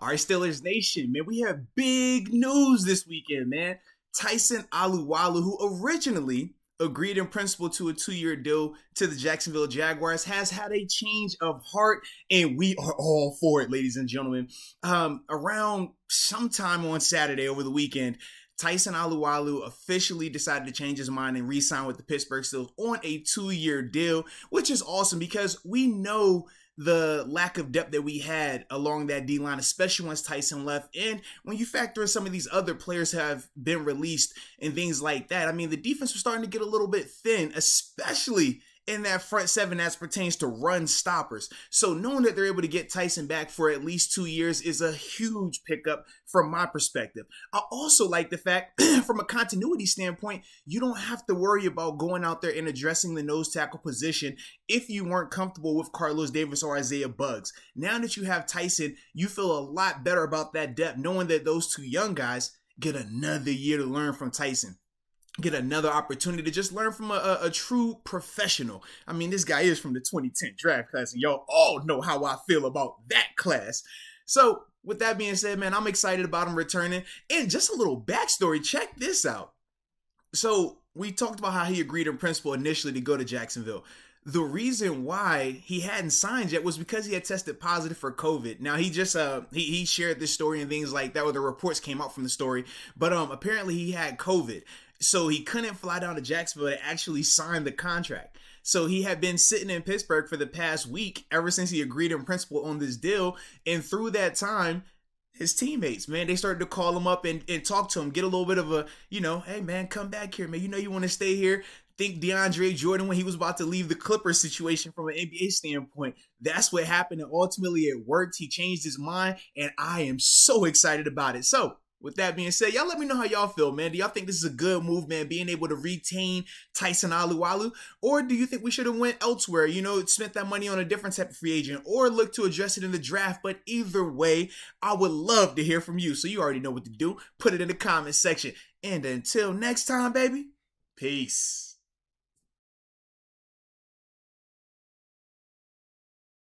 All right, Steelers Nation, man, we have big news this weekend, man. Tyson Alualu, who originally agreed in principle to a 2-year deal to the Jacksonville Jaguars, has had a change of heart, and we are all for it, ladies and gentlemen. Around sometime on Saturday over the weekend, Tyson Alualu officially decided to change his mind and re-sign with the Pittsburgh Steelers on a 2-year deal, which is awesome because we know the lack of depth that we had along that D-line, especially once Tyson left. And when you factor in some of these other players have been released and things like that, I mean, the defense was starting to get a little bit thin, especially in that front seven as pertains to run stoppers. So knowing that they're able to get Tyson back for at least 2 years is a huge pickup from my perspective. I also like the fact from a continuity standpoint, you don't have to worry about going out there and addressing the nose tackle position if you weren't comfortable with Carlos Davis or Isaiah Buggs. Now that you have Tyson, you feel a lot better about that depth, knowing that those two young guys get another year to learn from Tyson. Get another opportunity to just learn from a true professional. I mean, this guy is from the 2010 draft class, and y'all all know how I feel about that class. So, with that being said, man, I'm excited about him returning. And just a little backstory, check this out. So, we talked about how he agreed in principle initially to go to Jacksonville. The reason why he hadn't signed yet was because he had tested positive for COVID. Now he just he shared this story and things like that, where the reports came out from the story. But apparently he had COVID, so he couldn't fly down to Jacksonville to actually sign the contract. So he had been sitting in Pittsburgh for the past week, ever since he agreed in principle on this deal. And through that time, his teammates, man, they started to call him up and talk to him, get a little bit of a, hey, man, come back here, man. You want to stay here. Think DeAndre Jordan, when he was about to leave the Clippers situation from an NBA standpoint, that's what happened. And ultimately it worked. He changed his mind, and I am so excited about it. So with that being said, y'all let me know how y'all feel, man. Do y'all think this is a good move, man, being able to retain Tyson Alualu? Or do you think we should have went elsewhere, spent that money on a different type of free agent, or look to address it in the draft? But either way, I would love to hear from you. So you already know what to do. Put it in the comment section. And until next time, baby, peace.